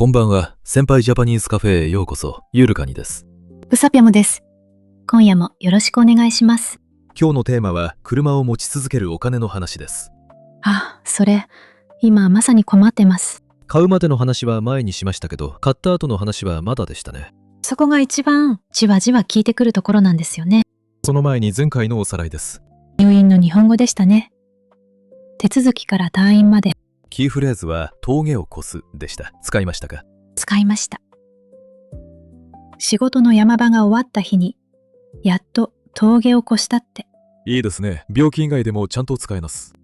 こんばんは。先輩ジャパニーズカフェへようこそ。ゆるかにです。うさぴょむです。今夜もよろしくお願いします。今日のテーマは車を持ち続けるお金の話です。それ、今まさに困ってます。買うまでの話は前にしましたけど、買った後の話はまだでしたね。そこが一番じわじわ効いてくるところなんですよね。その前に前回のおさらいです。入院の日本語でしたね。手続きから退院までキーフレーズは峠を越すでした。使いましたか？使いました。仕事の山場が終わった日に、やっと峠を越したって。いいですね。病気以外でもちゃんと使えます。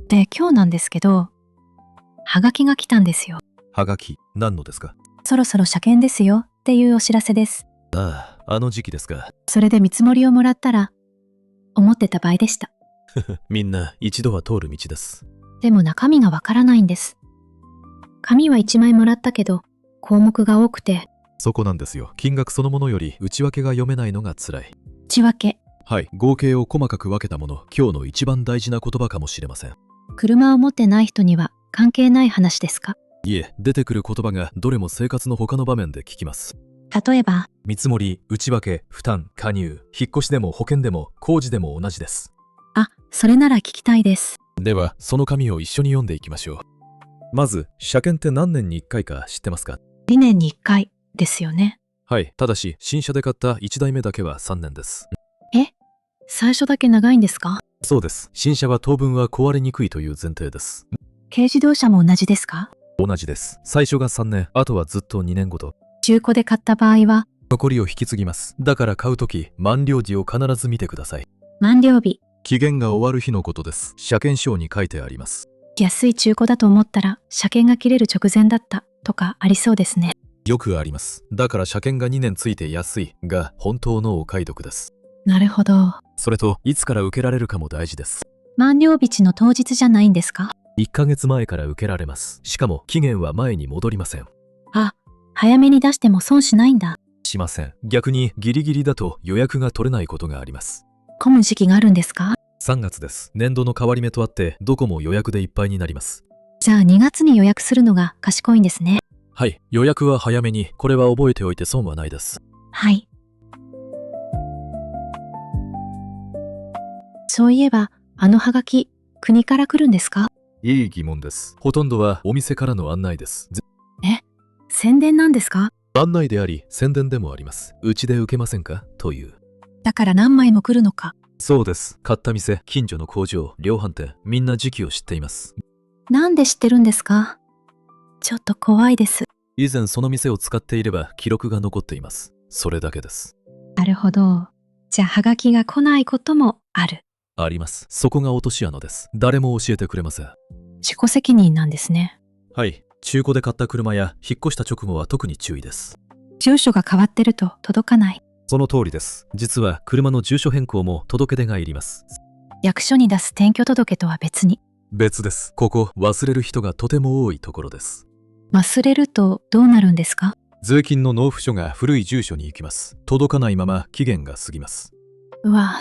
で、今日なんですけど、はがきが来たんですよ。はがき、何のですか？そろそろ車検ですよっていうお知らせです。あの時期ですか。それで見積もりをもらったら、思ってた倍でした。みんな一度は通る道です。でも中身がわからないんです。紙は1枚もらったけど、項目が多くて。そこなんですよ。金額そのものより内訳が読めないのが辛い。内訳。はい、合計を細かく分けたもの、今日の一番大事な言葉かもしれません。車を持ってない人には関係ない話ですか？いえ、出てくる言葉がどれも生活の他の場面で聞きます。例えば、見積もり、内訳、負担、加入、引っ越しでも保険でも工事でも同じです。それなら聞きたいです。では、その紙を一緒に読んでいきましょう。まず、車検って何年に1回か知ってますか2年に1回ですよね。はい、ただし、新車で買った1台目だけは3年です。最初だけ長いんですか？そうです。新車は当分は壊れにくいという前提です。軽自動車も同じですか？同じです。最初が3年、あとはずっと2年ごと。中古で買った場合は、残りを引き継ぎます。だから買うとき、満了時を必ず見てください。満了日。期限が終わる日のことです。車検証に書いてあります。安い中古だと思ったら、車検が切れる直前だったとかありそうですね。よくあります。だから車検が2年ついて安いが本当のお買い得です。なるほど。それと、いつから受けられるかも大事です。満了日の当日じゃないんですか1ヶ月前から受けられます。しかも期限は前に戻りません。早めに出しても損しないんだ。しません。逆にギリギリだと予約が取れないことがあります。混む時期があるんですか？ 3月です。年度の変わり目とあってどこも予約でいっぱいになります。じゃあ2月に予約するのが賢いんですね。はい、予約は早めに。これは覚えておいて損はないです。はい。そういえば、あのハガキ、国から来るんですか？いい疑問です。ほとんどはお店からの案内です。宣伝なんですか？案内であり宣伝でもあります。うちで受けませんかという。だから何枚も来るのか。そうです。買った店、近所の工場、量販店、みんな時期を知っています。なんで知ってるんですか？ちょっと怖いです。以前その店を使っていれば記録が残っています。それだけです。なるほど。じゃあハガキが来ないこともある。あります。そこが落とし穴です。誰も教えてくれません。自己責任なんですね。はい。中古で買った車や引っ越した直後は特に注意です。住所が変わってると届かない。その通りです。実は車の住所変更も届け出がいります。役所に出す転居届とは別に。別です。ここ忘れる人がとても多いところです。忘れるとどうなるんですか？税金の納付書が古い住所に行きます。届かないまま期限が過ぎます。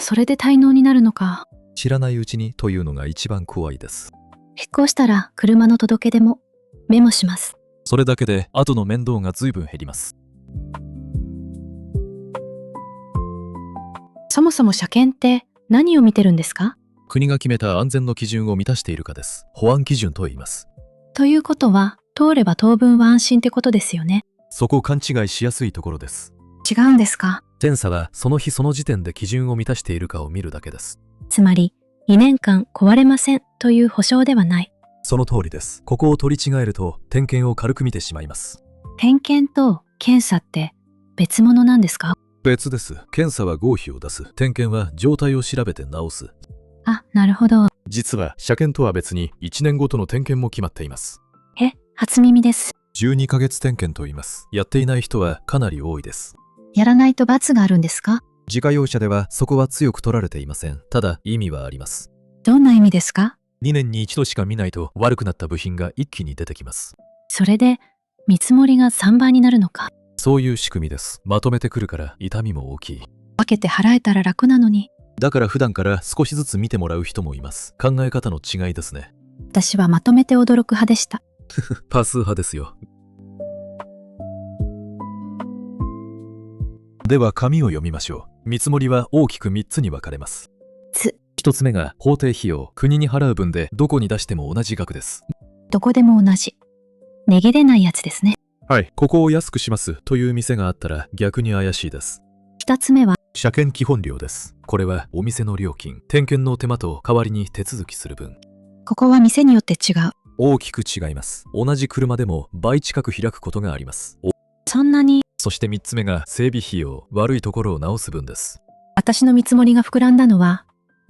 それで滞納になるのか。知らないうちにというのが一番怖いです。引っ越したら車の届け出もメモします。それだけで後の面倒が随分減ります。そもそも車検って何を見てるんですか？国が決めた安全の基準を満たしているかです。保安基準と言います。ということは、通れば当分は安心ってことですよね。そこ勘違いしやすいところです。違うんですか？検査はその日その時点で基準を満たしているかを見るだけです。つまり、2年間壊れませんという保証ではない。その通りです。ここを取り違えると点検を軽く見てしまいます。点検と検査って別物なんですか？別です。検査は合否を出す。点検は状態を調べて直す。なるほど。実は車検とは別に1年ごとの点検も決まっています。初耳です。12ヶ月点検と言います。やっていない人はかなり多いです。やらないと罰があるんですか？自家用車ではそこは強く取られていません。ただ意味はあります。どんな意味ですか？ 2年に1度しか見ないと悪くなった部品が一気に出てきます。それで見積もりが3倍になるのか。そういう仕組みです。まとめてくるから痛みも大きい。分けて払えたら楽なのに。だから普段から少しずつ見てもらう人もいます。考え方の違いですね。私はまとめて驚く派でした。パス派ですよ。では紙を読みましょう。見積もりは大きく3つに分かれます。1つ目が法定費用、国に払う分でどこに出しても同じ額です。どこでも同じ。値切れないやつですね。はい、ここを安くしますという店があったら逆に怪しいです。2つ目は、車検基本料です。これはお店の料金、点検の手間と代わりに手続きする分。ここは店によって違う。大きく違います。同じ車でも倍近く開くことがあります。そんなに。そして3つ目が整備費用、悪いところを直す分です。私の見積もりが膨らんだのは、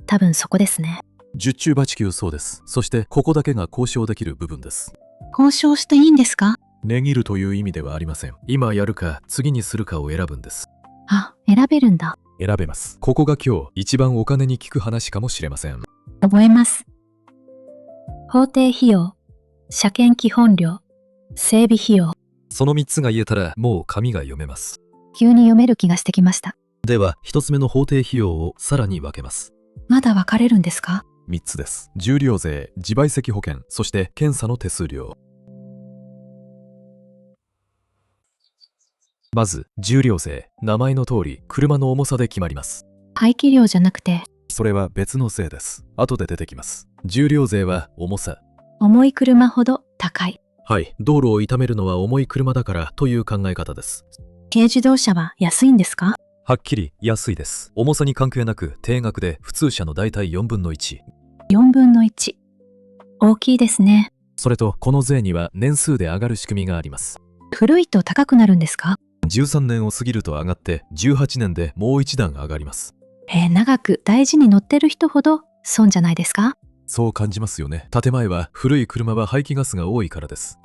多分そこですね。十中八九そうです。そしてここだけが交渉できる部分です。交渉していいんですか？値切るという意味ではありません。今やるか次にするかを選ぶんです。あ、選べるんだ。選べます。ここが今日一番お金に効く話かもしれません。覚えます。法定費用、車検基本料、整備費用。その3つが言えたらもう紙が読めます。急に読める気がしてきました。では1つ目の法定費用をさらに分けます。まだ分かれるんですか？3つです。重量税、自賠責保険、そして検査の手数料。まず重量税、名前の通り車の重さで決まります。排気量じゃなくて、それは別の税です。後で出てきます。重量税は重さ。重い車ほど高い。はい、道路を傷めるのは重い車だからという考え方です。軽自動車は安いんですか？はっきり安いです。重さに関係なく定額で普通車のだいたい4分の1。4分の1。大きいですね。それとこの税には年数で上がる仕組みがあります。古いと高くなるんですか？13年を過ぎると上がって18年でもう一段上がります。長く大事に乗ってる人ほど損じゃないですか？そう感じますよね。建前は古い車は排気ガスが多いからです。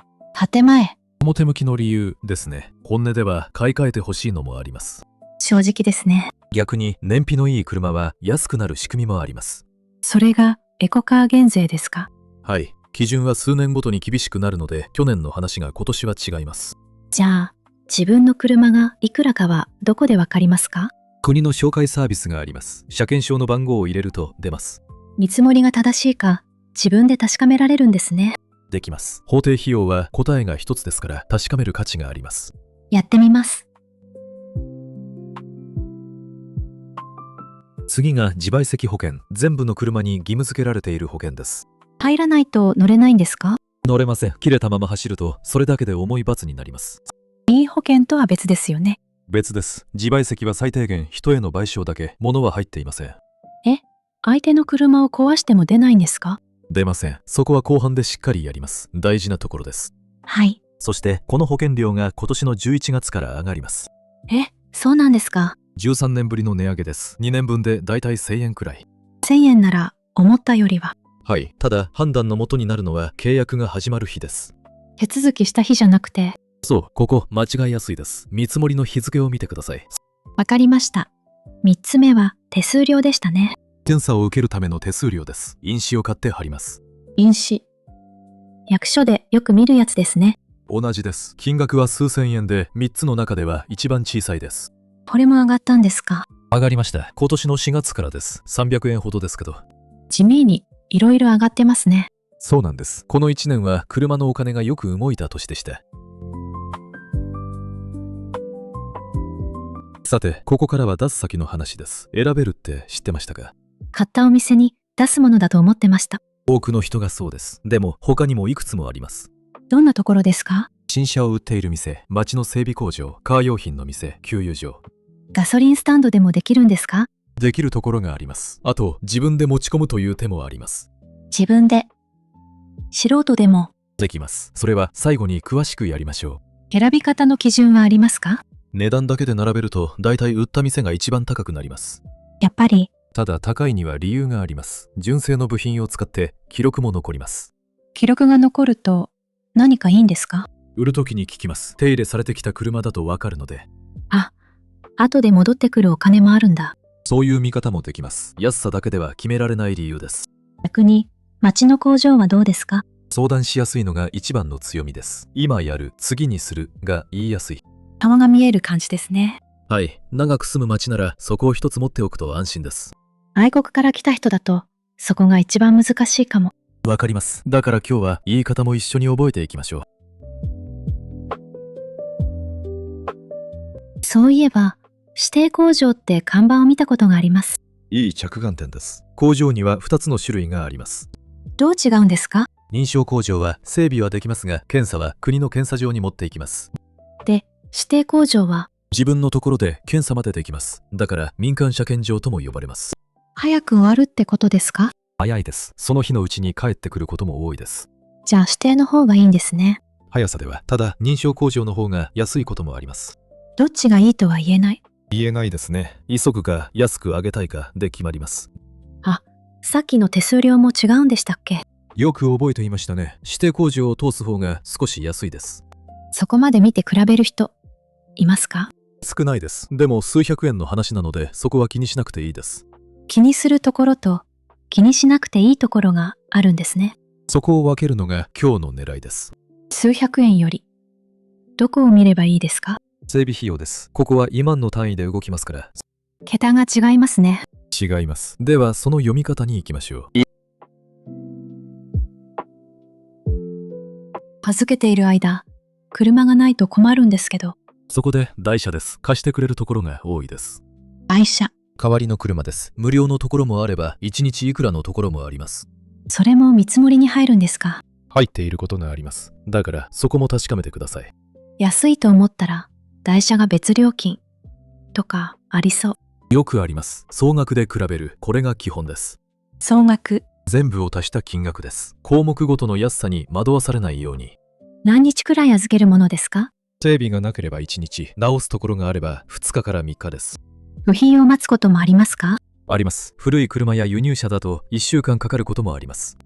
建前。表向きの理由ですね。本音では買い替えてほしいのもあります。正直ですね。逆に燃費のいい車は安くなる仕組みもあります。それがエコカー減税ですか？はい。基準は数年ごとに厳しくなるので、去年の話が今年は違います。じゃあ、自分の車がいくらかはどこでわかりますか？国の紹介サービスがあります。車検証の番号を入れると出ます。見積もりが正しいか自分で確かめられるんですね。できます。法定費用は答えが一つですから確かめる価値があります。やってみます。次が自賠責保険。全部の車に義務付けられている保険です。入らないと乗れないんですか？乗れません。切れたまま走るとそれだけで重い罰になります。任意保険とは別ですよね。別です。自賠責は最低限人への賠償だけ、物は入っていません。相手の車を壊しても出ないんですか？出ません。そこは後半でしっかりやります。大事なところです。はい。そしてこの保険料が今年の11月から上がります。そうなんですか。13年ぶりの値上げです。2年分でだいたい1000円くらい。1000円なら思ったよりは。はい。ただ判断の元になるのは契約が始まる日です。手続きした日じゃなくて。そう、ここ間違いやすいです。見積もりの日付を見てください。わかりました。3つ目は手数料でしたね。検査を受けるための手数料です。印紙を買って貼ります。印紙。役所でよく見るやつですね。同じです。金額は数千円で3つの中では一番小さいです。これも上がったんですか？上がりました。今年の4月からです。300円ほどですけど。地味にいろいろ上がってますね。そうなんです。この1年は車のお金がよく動いた年でした。さて、ここからは出す先の話です。選べるって知ってましたか？買ったお店に出すものだと思ってました。多くの人がそうです。でも他にもいくつもあります。どんなところですか？新車を売っている店、街の整備工場、カー用品の店、給油所。ガソリンスタンドでもできるんですか？できるところがあります。あと、自分で持ち込むという手もあります。自分で。素人でも。できます。それは最後に詳しくやりましょ選び方の基準はありますか？値段だけで並べると、だいたい売った店が一番高くなります。やっぱり。ただ高いには理由があります。純正の部品を使って記録も残ります。記録が残ると何かいいんですか？売るときに聞きます。手入れされてきた車だとわかるので。後で戻ってくるお金もあるんだ。そういう見方もできます。安さだけでは決められない理由です。逆に、町の工場はどうですか？相談しやすいのが一番の強みです。今やる、次にするが言いやすい。顔が見える感じですね。はい。長く住む町ならそこを一つ持っておくと安心です。外国から来た人だと、そこが一番難しいかも。わかります。だから今日は言い方も一緒に覚えていきましょう。そういえば、指定工場って看板を見たことがあります。いい着眼点です。工場には2つの種類があります。どう違うんですか？認証工場は整備はできますが、検査は国の検査場に持っていきます。で、指定工場は自分のところで検査までできます。だから民間車検場とも呼ばれます。早く終わるってことですか？早いです。その日のうちに帰ってくることも多いです。じゃあ指定の方がいいんですね。速さでは、ただ認証工場の方が安いこともあります。どっちがいいとは言えない。言えないですね。急ぐか安く上げたいかで決まります。さっきの手数料も違うんでしたっけ？よく覚えていましたね。指定工場を通す方が少し安いです。そこまで見て比べる人、いますか？少ないです。でも数百円の話なので、そこは気にしなくていいです。気にするところと気にしなくていいところがあるんですね。そこを分けるのが今日の狙いです。数百円より、どこを見ればいいですか？整備費用です。ここは2万の単位で動きますから。桁が違いますね。違います。ではその読み方に行きましょう。預けている間、車がないと困るんですけど。そこで代車です。貸してくれるところが多いです。愛車。代わりの車です。無料のところもあれば、1日いくらのところもあります。それも見積もりに入るんですか？入っていることがあります。だからそこも確かめてください。安いと思ったら、代車が別料金とかありそう。よくあります。総額で比べる。これが基本です。総額。全部を足した金額です。項目ごとの安さに惑わされないように。何日くらい預けるものですか？整備がなければ1日、直すところがあれば2日から3日です。部品を待つこともありますか？あります。古い車や輸入車だと1週間かかることもあります。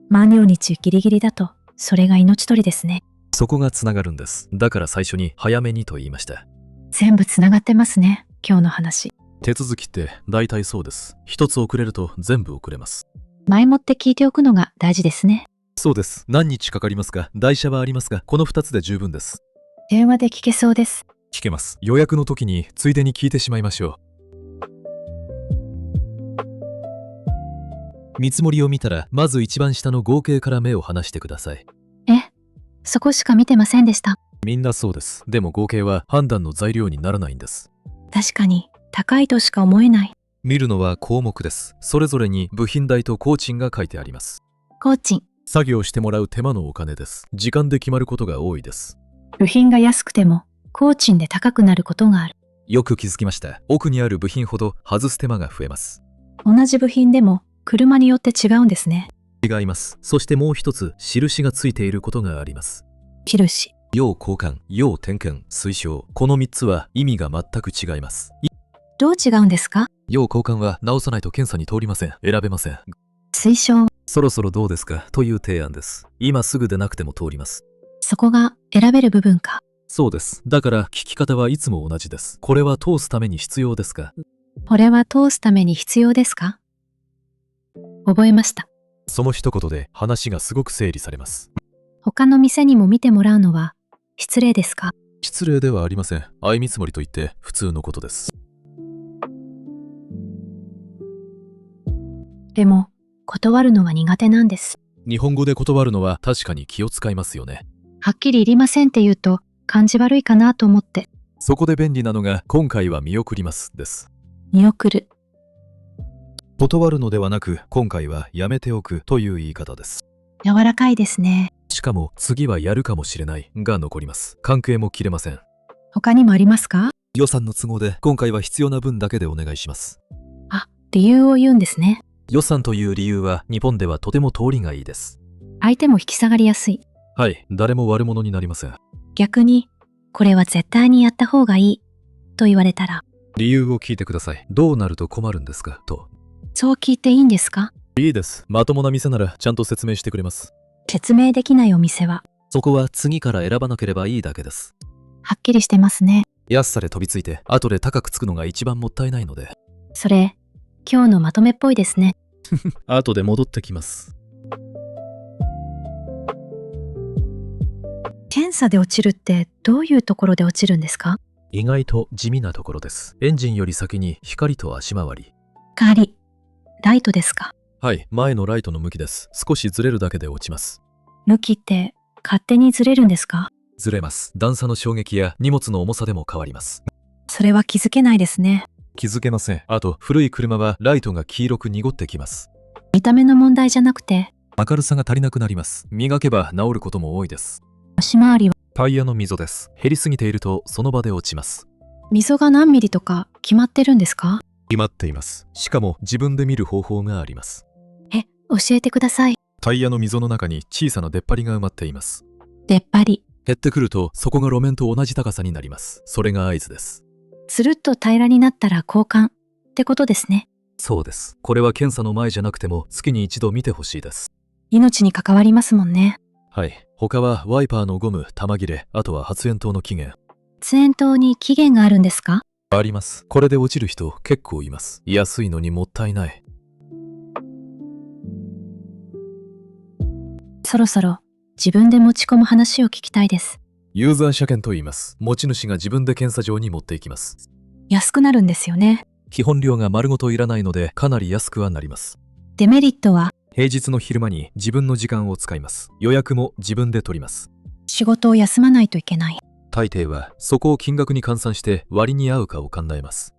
満了日ギリギリだと、それが命取りですね。そこがつながるんです。だから最初に早めにと言いました。全部つながってますね、今日の話。手続きって大体そうです。一つ遅れると全部遅れます。前もって聞いておくのが大事ですね。そうです。何日かかりますか？代車はありますが、この2つで十分です。電話で聞けそうです。聞けます。予約の時についでに聞いてしまいましょう。見積もりを見たら、まず一番下の合計から目を離してください。そこしか見てませんでした。みんなそうです。でも合計は判断の材料にならないんです。確かに、高いとしか思えない。見るのは項目です。それぞれに部品代と工賃が書いてあります。工賃。作業してもらう手間のお金です。時間で決まることが多いです。部品が安くても、工賃で高くなることがある。よく気づきました。奥にある部品ほど外す手間が増えます。同じ部品でも、車によって違うんですね。違います。そしてもう一つ、印がついていることがあります。印。要交換、要点検、推奨。この3つは意味が全く違います。どう違うんですか？要交換は直さないと検査に通りません。選べません。推奨。そろそろどうですかという提案です。今すぐでなくても通ります。そこが選べる部分か。そうです。だから聞き方はいつも同じです。これは通すために必要ですか？これは通すために必要ですか？覚えました。その一言で話がすごく整理されます。他の店にも見てもらうのは失礼ですか？失礼ではありません。相見積もりといって普通のことです。でも、断るのは苦手なんです。日本語で断るのは確かに気を使いますよね。はっきりいりませんって言うと感じ悪いかなと思って。そこで便利なのが今回は見送りますです。見送る。断るのではなく今回はやめておくという言い方です。柔らかいですね。しかも次はやるかもしれないが残ります。関係も切れません。他にもありますか？予算の都合で今回は必要な分だけでお願いします。理由を言うんですね。予算という理由は日本ではとても通りがいいです。相手も引き下がりやすい。はい、誰も悪者になりません。逆に、これは絶対にやった方がいいと言われたら、理由を聞いてください。どうなると困るんですかと。そう聞いていいんですか？いいです。まともな店ならちゃんと説明してくれます。説明できないお店は、そこは次から選ばなければいいだけです。はっきりしてますね。安さで飛びついて後で高くつくのが一番もったいないので。それ、今日のまとめっぽいですね。後で戻ってきます。検査で落ちるってどういうところで落ちるんですか？意外と地味なところです。エンジンより先に光と足回り。光。ライトですか？はい、前のライトの向きです。少しずれるだけで落ちます。向きって勝手にずれるんですか？ずれます。段差の衝撃や荷物の重さでも変わります。それは気づけないですね。気づけません。あと、古い車はライトが黄色く濁ってきます。見た目の問題じゃなくて、明るさが足りなくなります。磨けば治ることも多いです。足回りは、タイヤの溝です。減りすぎているとその場で落ちます。溝が何ミリとか決まってるんですか？決まっています。しかも自分で見る方法があります。教えてください。タイヤの溝の中に小さな出っ張りが埋まっています。出っ張り。減ってくるとそこが路面と同じ高さになります。それが合図です。つるっと平らになったら交換ってことですね。そうです。これは検査の前じゃなくても月に一度見てほしいです。命に関わりますもんね。はい。他はワイパーのゴム、玉切れ、あとは発煙筒の期限。発煙筒に期限があるんですか？あります。これで落ちる人結構います。安いのにもったいない。そろそろ自分で持ち込む話を聞きたいです。ユーザー車検と言います。持ち主が自分で検査場に持っていきます。安くなるんですよね。基本料が丸ごといらないのでかなり安くはなります。デメリットは、平日の昼間に自分の時間を使います。予約も自分で取ります。仕事を休まないといけない。大抵はそこを金額に換算して割に合うかを考えます。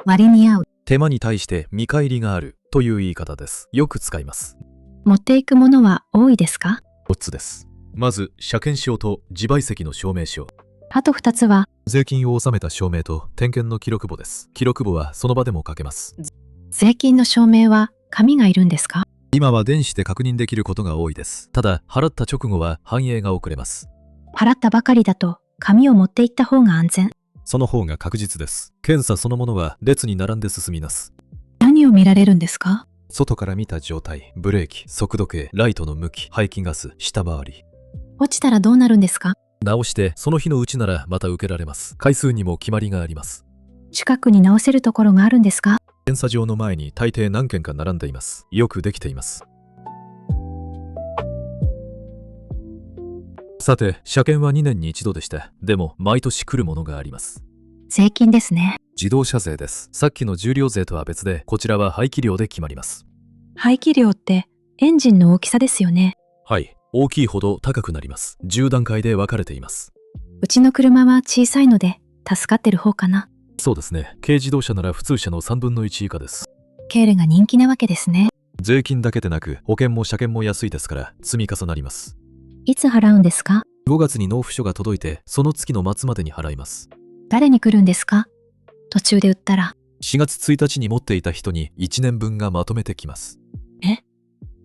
割に合う。手間に対して見返りがあるという言い方です。よく使います。持っていくものは多いですか？ 4つです。まず車検証と自賠責の証明書。あと2つは、税金を納めた証明と点検の記録簿です。記録簿はその場でも書けます。税金の証明は紙がいるんですか？今は電子で確認できることが多いです。ただ払った直後は反映が遅れます。払ったばかりだと紙を持って行った方が安全。その方が確実です。検査そのものは列に並んで進みます。何を見られるんですか？外から見た状態、ブレーキ、速度計、ライトの向き、排気ガス、下回り。落ちたらどうなるんですか？直してその日のうちならまた受けられます。回数にも決まりがあります。近くに直せるところがあるんですか？検査場の前に大抵何件か並んでいます。よくできています。さて、車検は2年に一度でした。でも毎年来るものがあります。税金ですね。自動車税です。さっきの重量税とは別で、こちらは排気量で決まります。排気量ってエンジンの大きさですよね。はい。大きいほど高くなります。10段階で分かれています。うちの車は小さいので助かってる方かな。そうですね。軽自動車なら普通車の3分の1以下です。ケールが人気なわけですね。税金だけでなく保険も車検も安いですから積み重なります。いつ払うんですか？ 5月に納付書が届いてその月の末までに払います。誰に来るんですか？途中で売ったら。4月1日に持っていた人に1年分がまとめてきます。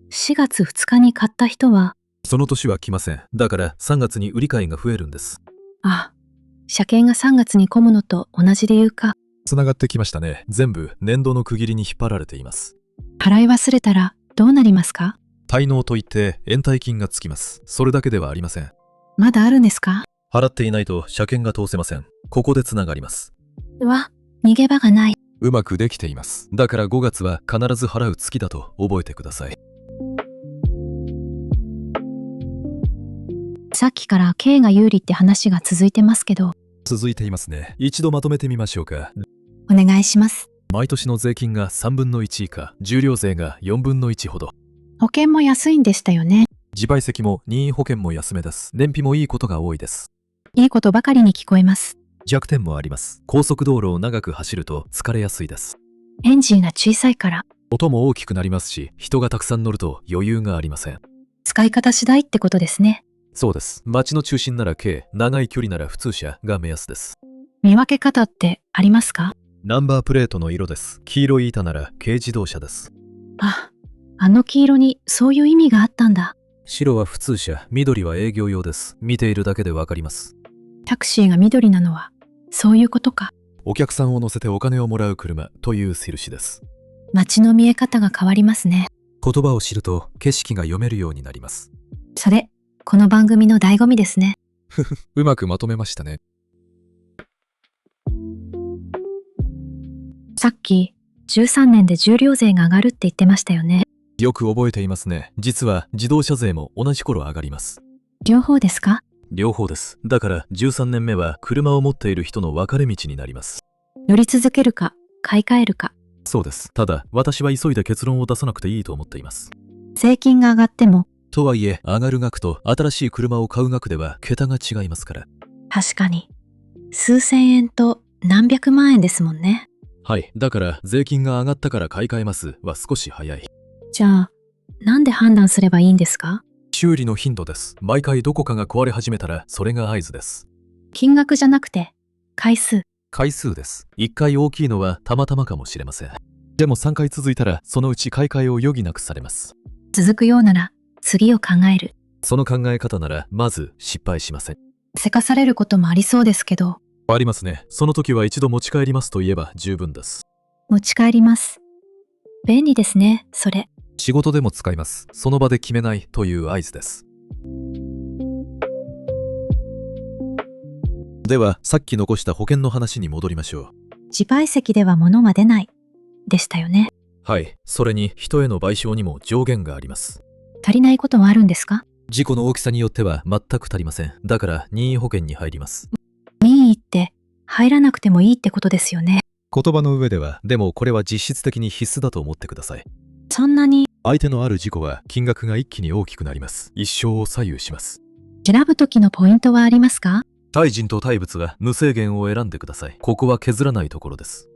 4月2日に買った人は、その年は来ません。だから3月に売り買いが増えるんです。車検が3月に混むのと同じ理由か。つながってきましたね。全部年度の区切りに引っ張られています。払い忘れたらどうなりますか？滞納といって延滞金がつきます。それだけではありません。まだあるんですか？払っていないと車検が通せません。ここでつながります。逃げ場がない。うまくできています。だから5月は必ず払う月だと覚えてください。さっきから K が有利って話が続いてますけど、続いていますね。一度まとめてみましょうか。お願いします。毎年の税金が3分の1以下、重量税が4分の1ほど。保険も安いんでしたよね。自賠責も任意保険も安めです。燃費もいいことが多いです。いいことばかりに聞こえます。弱点もあります。高速道路を長く走ると疲れやすいです。エンジンが小さいから。音も大きくなりますし、人がたくさん乗ると余裕がありません。使い方次第ってことですね。そうです。街の中心なら軽、長い距離なら普通車が目安です。見分け方ってありますか？ナンバープレートの色です。黄色い板なら軽自動車です。あの黄色にそういう意味があったんだ。白は普通車、緑は営業用です。見ているだけでわかります。タクシーが緑なのはそういうことか。お客さんを乗せてお金をもらう車という印です。街の見え方が変わりますね。言葉を知ると景色が読めるようになります。それ、この番組の醍醐味ですね。うまくまとめましたね。さっき13年で重量税が上がるって言ってましたよね。よく覚えていますね。実は自動車税も同じ頃上がります。両方ですか？両方です。だから13年目は車を持っている人の分かれ道になります。乗り続けるか買い替えるか。そうです。ただ私は急いで結論を出さなくていいと思っています。税金が上がっても。とはいえ上がる額と新しい車を買う額では桁が違いますから。確かに。数千円と何百万円ですもんね。はい。だから税金が上がったから買い替えますは少し早い。じゃあ、なんで判断すればいいんですか？修理の頻度です。毎回どこかが壊れ始めたらそれが合図です。金額じゃなくて、回数。回数です。1回大きいのはたまたまかもしれません。でも3回続いたらそのうち買い替えを余儀なくされます。続くようなら、次を考える。その考え方ならまず失敗しません。せかされることもありそうですけど、ありますね。その時は一度持ち帰りますと言えば十分です。持ち帰ります。便利ですね、それ。仕事でも使います。その場で決めないという合図です。では、さっき残した保険の話に戻りましょう。自賠責では物は出ない。でしたよね。はい。それに人への賠償にも上限があります。足りないことはあるんですか？事故の大きさによっては全く足りません。だから任意保険に入ります。任意って入らなくてもいいってことですよね。言葉の上では、でもこれは実質的に必須だと思ってください。そんなに相手のある事故は金額が一気に大きくなります。一生を左右します。選ぶ時のポイントはありますか？対人と対物が無制限を選んでください。ここは削らないところです。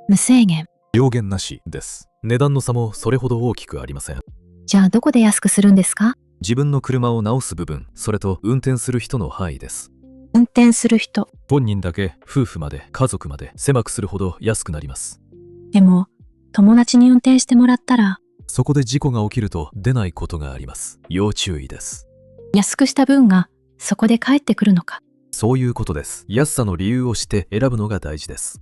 無制限。上限なしです。値段の差もそれほど大きくありません。じゃあどこで安くするんですか？自分の車を直す部分、それと運転する人の範囲です。運転する人。本人だけ、夫婦まで、家族まで狭くするほど安くなります。でも、友達に運転してもらったら、そこで事故が起きると出ないことがあります。要注意です。安くした分がそこで返ってくるのか。そういうことです。安さの理由を知って選ぶのが大事です。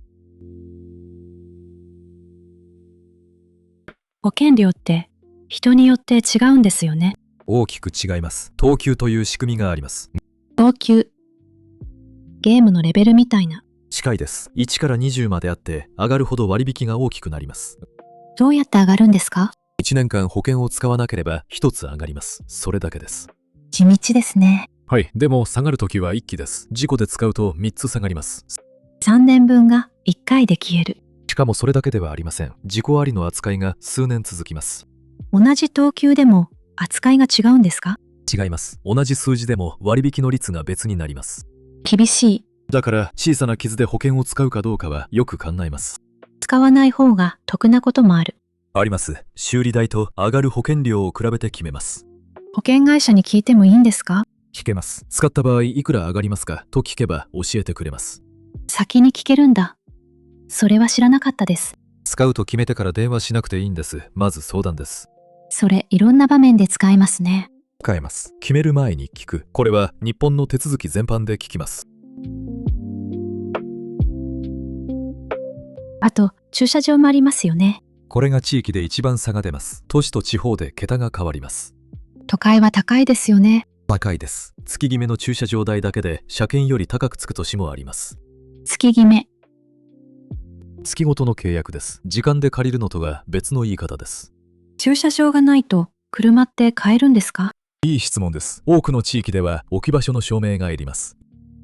保険料って人によって違うんですよね。大きく違います。等級という仕組みがあります。等級。ゲームのレベルみたいな。近いです。1から20まであって、上がるほど割引が大きくなります。どうやって上がるんですか？1年間保険を使わなければ1つ上がります。それだけです。地道ですね。はい。でも下がるときは1期です。事故で使うと3つ下がります。3年分が1回で消える。しかもそれだけではありません。事故ありの扱いが数年続きます。同じ等級でも扱いが違うんですか？違います。同じ数字でも割引の率が別になります。厳しい。だから小さな傷で保険を使うかどうかはよく考えます。使わない方が得なこともある。あります。修理代と上がる保険料を比べて決めます。保険会社に聞いてもいいんですか？聞けます。使った場合いくら上がりますかと聞けば教えてくれます。先に聞けるんだ。それは知らなかったです。使うと決めてから電話しなくていいんです。まず相談です。それいろんな場面で使えますね。使えます。決める前に聞く。これは日本の手続き全般で聞きます。あと、駐車場もありますよね。これが地域で一番差が出ます。都市と地方で桁が変わります。都会は高いですよね。高いです。月決めの駐車場代だけで車検より高くつく年もあります。月決め。月ごとの契約です。時間で借りるのとは別の言い方です。駐車場がないと車って買えるんですか？いい質問です。多くの地域では置き場所の証明がいります。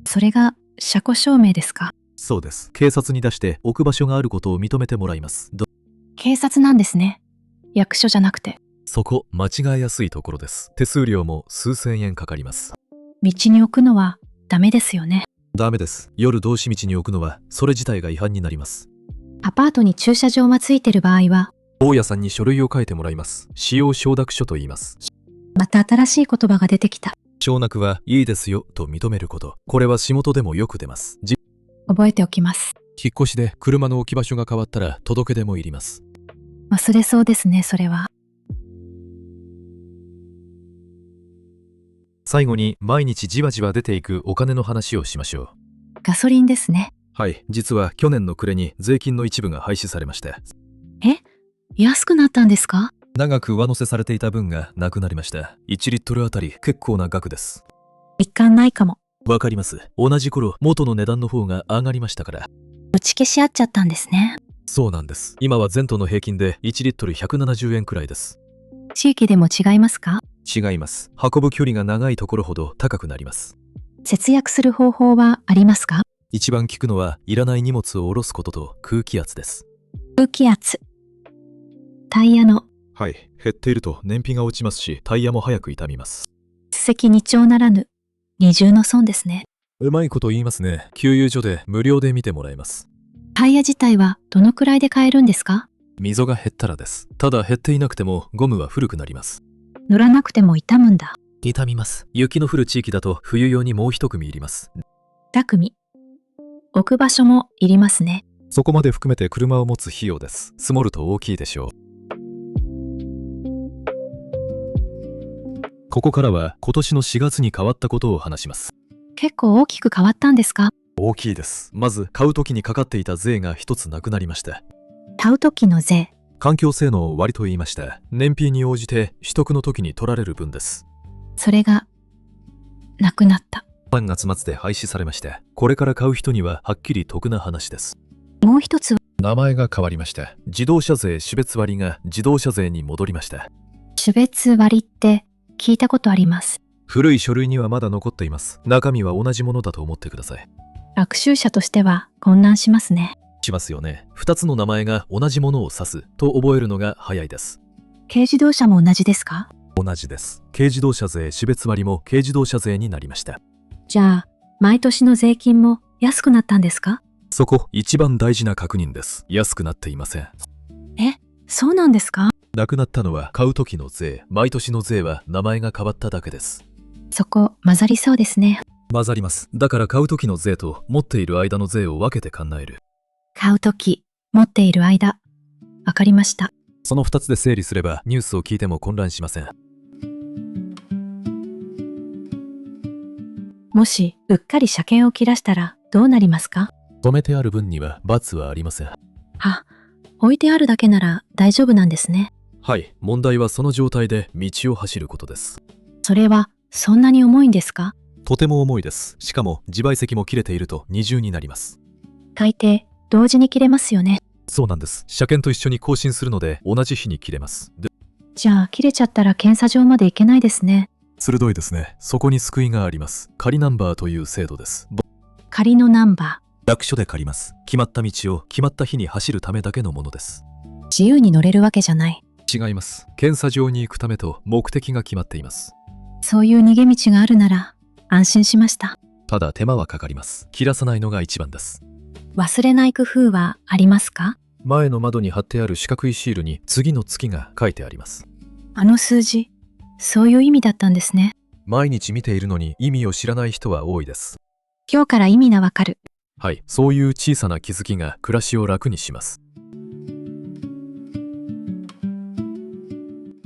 それが車庫証明ですか？そうです。警察に出して置く場所があることを認めてもらいます。警察なんですね。役所じゃなくて。そこ、間違えやすいところです。手数料も数千円かかります。道に置くのはダメですよね。ダメです。夜通し道に置くのはそれ自体が違反になります。アパートに駐車場がついてる場合は、大家さんに書類を書いてもらいます。使用承諾書と言います。また新しい言葉が出てきた。承諾はいいですよと認めること。これは仕事でもよく出ます。覚えておきます。引っ越しで車の置き場所が変わったら届け出もいります。忘れそうですね、それは。最後に毎日じわじわ出ていくお金の話をしましょう。ガソリンですね。はい、実は去年の暮れに税金の一部が廃止されました。安くなったんですか？長く上乗せされていた分がなくなりました。1リットルあたり結構な額です。実感ないかも。わかります。同じ頃元の値段の方が上がりましたから。打ち消し合っちゃったんですね。そうなんです。今は全都の平均で1リットル170円くらいです。地域でも違いますか？違います。運ぶ距離が長いところほど高くなります。節約する方法はありますか？一番効くのはいらない荷物を下ろすことと空気圧です。空気圧。タイヤのはい、減っていると燃費が落ちますし、タイヤも早く傷みます。一石二鳥ならぬ二重の損ですね。うまいこと言いますね。給油所で無料で見てもらえます。タイヤ自体はどのくらいで買えるんですか？溝が減ったらです。ただ減っていなくてもゴムは古くなります。乗らなくても傷むんだ。傷みます。雪の降る地域だと冬用にもう一組いります。2組。置く場所もいりますね。そこまで含めて車を持つ費用です。積もると大きいでしょう。ここからは今年の4月に変わったことを話します。結構大きく変わったんですか？大きいです。まず買う時にかかっていた税が一つなくなりました。買う時の税。環境性能を割と言いました。燃費に応じて取得の時に取られる分です。それがなくなった。3月末で廃止されました。これから買う人にははっきり得な話です。もう一つは名前が変わりました。自動車税種別割が自動車税に戻りました。種別割って聞いたことあります。古い書類にはまだ残っています。中身は同じものだと思ってください。学習者としては混乱しますね。しますよね。2つの名前が同じものを指すと覚えるのが早いです。軽自動車も同じですか？同じです。軽自動車税種別割も軽自動車税になりました。じゃあ毎年の税金も安くなったんですか？そこ一番大事な確認です。安くなっていません。そうなんですか？なくなったのは買う時の税、毎年の税は名前が変わっただけです。そこ混ざりそうですね。混ざります。だから買う時の税と持っている間の税を分けて考える。買う時、持っている間。わかりました。その2つで整理すればニュースを聞いても混乱しません。もしうっかり車検を切らしたらどうなりますか？止めてある分には罰はありません。あ、置いてあるだけなら大丈夫なんですね。はい、問題はその状態で道を走ることです。それはそんなに重いんですか？とても重いです。しかも自賠責も切れていると二重になります。大抵同時に切れますよね。そうなんです。車検と一緒に更新するので同じ日に切れます。じゃあ切れちゃったら検査場まで行けないですね。鋭いですね。そこに救いがあります。仮ナンバーという制度です。仮のナンバ楽書で借ります。決まった道を決まった日に走るためだけのものです。ー。自由に乗れるわけじゃない。違います。検査場に行くためと目的が決まっています。そういう逃げ道があるなら安心しました。ただ手間はかかります。切らさないのが一番です。忘れない工夫はありますか？前の窓に貼ってある四角いシールに次の月が書いてあります。あの数字、そういう意味だったんですね。毎日見ているのに意味を知らない人は多いです。今日から意味がわかる。はい、そういう小さな気づきが暮らしを楽にします。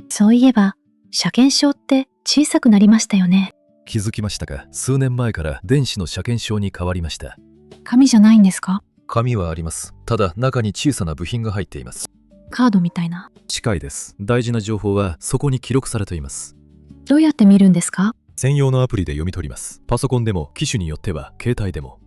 そういえば、車検証って小さくなりましたよね。気づきましたか？数年前から電子の車検証に変わりました。紙じゃないんですか？紙はあります。ただ中に小さな部品が入っています。カードみたいな。近いです。大事な情報はそこに記録されています。どうやって見るんですか？専用のアプリで読み取ります。パソコンでも機種によっては携帯でも。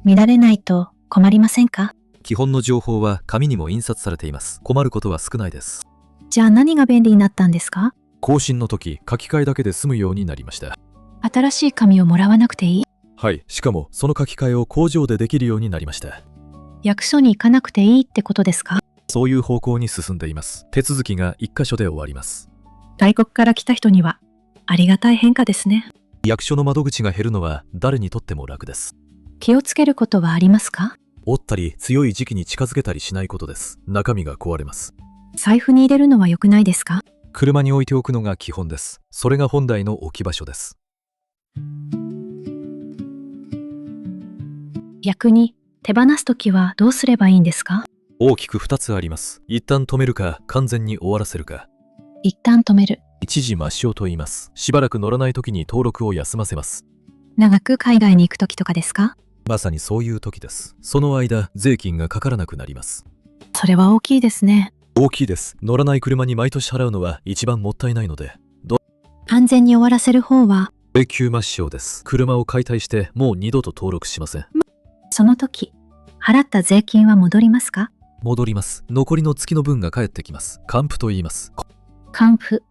見られないと困りませんか？基本の情報は紙にも印刷されています。困ることは少ないです。じゃあ何が便利になったんですか？更新の時、書き換えだけで済むようになりました。新しい紙をもらわなくていい？はい、しかもその書き換えを工場でできるようになりました。役所に行かなくていいってことですか？そういう方向に進んでいます。手続きが1箇所で終わります。外国から来た人にはありがたい変化ですね。役所の窓口が減るのは誰にとっても楽です。気をつけることはありますか？折ったり強い時期に近づけたりしないことです。中身が壊れます。財布に入れるのは良くないですか？車に置いておくのが基本です。それが本来の置き場所です。逆に手放すときはどうすればいいんですか？大きく2つあります。一旦止めるか完全に終わらせるか。一旦止める。一時抹消と言います。しばらく乗らない時に登録を休ませます。長く海外に行くときとかですか？まさにそういう時です。その間税金がかからなくなります。それは大きいですね。大きいです。乗らない車に毎年払うのは一番もったいないので。安全に終わらせる方は永久抹消です。車を解体してもう二度と登録しません。その時払った税金は戻りますか？戻ります。残りの月の分が返ってきます。還付と言います。還付。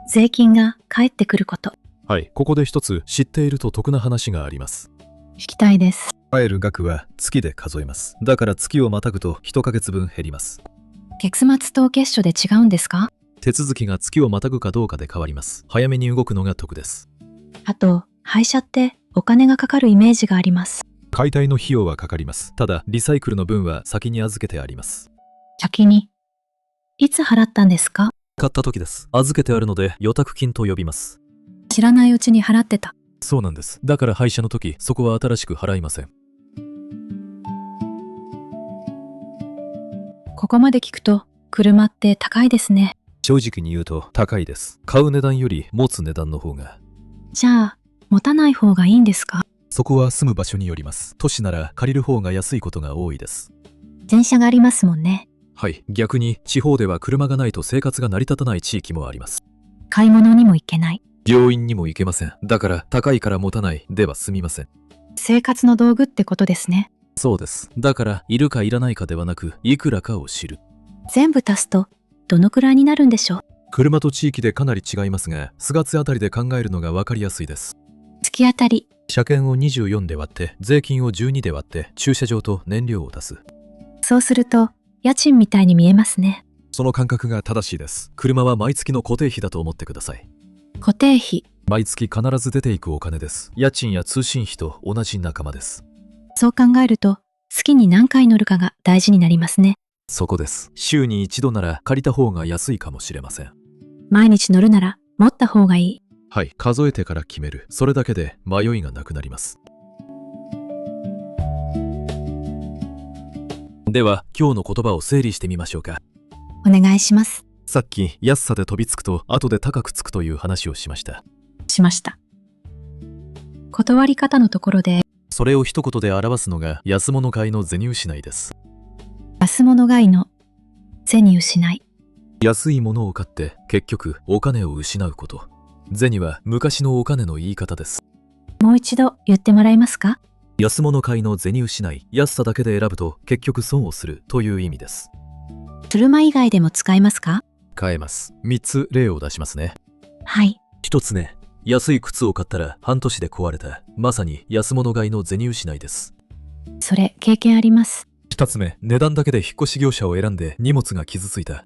税金が返ってくること。はい、ここで一つ知っていると得な話があります。聞きたいです。返る額は月で数えます。だから月をまたぐと1ヶ月分減ります。月末と月初で違うんですか？手続きが月をまたぐかどうかで変わります。早めに動くのが得です。あと、廃車ってお金がかかるイメージがあります。解体の費用はかかります。ただ、リサイクルの分は先に預けてあります。先に。いつ払ったんですか？買った時です。預けてあるので、予託金と呼びます。知らないうちに払ってた。そうなんです。だから廃車の時、そこは新しく払いません。ここまで聞くと、車って高いですね。正直に言うと高いです。買う値段より持つ値段の方が。じゃあ、持たない方がいいんですか？そこは住む場所によります。都市なら借りる方が安いことが多いです。電車がありますもんね。はい、逆に地方では車がないと生活が成り立たない地域もあります。買い物にも行けない。病院にも行けません。だから高いから持たないでは済みません。生活の道具ってことですね。そうです。だからいるかいらないかではなく、いくらかを知る。全部足すとどのくらいになるんでしょう？車と地域でかなり違いますが、数月あたりで考えるのが分かりやすいです。月当たり。車検を24で割って、税金を12で割って、駐車場と燃料を足す。そうすると家賃みたいに見えますね。その感覚が正しいです。車は毎月の固定費だと思ってください。固定費。毎月必ず出ていくお金です。家賃や通信費と同じ仲間です。そう考えると月に何回乗るかが大事になりますね。そこです。週に一度なら借りた方が安いかもしれません。毎日乗るなら持った方がいい。はい、数えてから決める。それだけで迷いがなくなります。では、今日の言葉を整理してみましょうか。お願いします。さっき安さで飛びつくと後で高くつくという話をしました。しました。断り方のところで、それを一言で表すのが安物買いの銭失いです。安物買いの銭失い。安いものを買って結局お金を失うこと。銭は昔のお金の言い方です。もう一度言ってもらえますか？安物買いの銭失い、安さだけで選ぶと結局損をするという意味です。車以外でも使えますか？変えます。3つ例を出しますね。はい。1つ目、安い靴を買ったら半年で壊れた。まさに安物買いの銭失いです。それ経験あります。2つ目、値段だけで引っ越し業者を選んで荷物が傷ついた。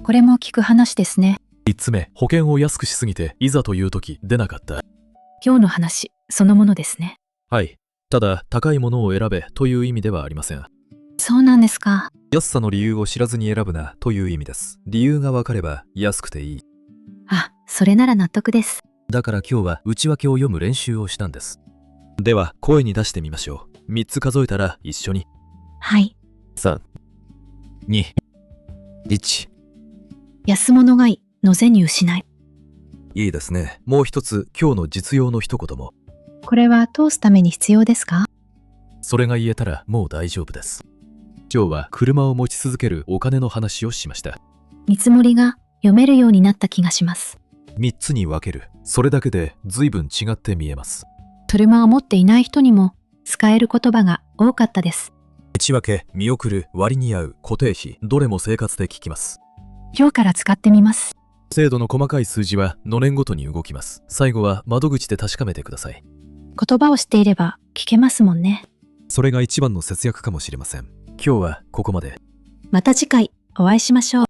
これも聞く話ですね。3つ目、保険を安くしすぎていざという時出なかった。今日の話そのものですね。はい。ただ高いものを選べという意味ではありません。そうなんですか。安さの理由を知らずに選ぶなという意味です。理由がわかれば安くていい。あ、それなら納得です。だから今日は内訳を読む練習をしたんです。では声に出してみましょう。3つ数えたら一緒に。はい。3、2、1。安物買いの銭失い。いいですね。もう一つ今日の実用の一言も。これは通すために必要ですか？それが言えたらもう大丈夫です。今日は車を持ち続けるお金の話をしました。見積もりが読めるようになった気がします。3つに分ける。それだけで随分違って見えます。車を持っていない人にも使える言葉が多かったです。内訳、見送る、割に合う、固定費、どれも生活で聞きます。今日から使ってみます。精度の細かい数字はの年ごとに動きます。最後は窓口で確かめてください。言葉を知っていれば聞けますもんね。それが一番の節約かもしれません。今日はここまで。また次回お会いしましょう。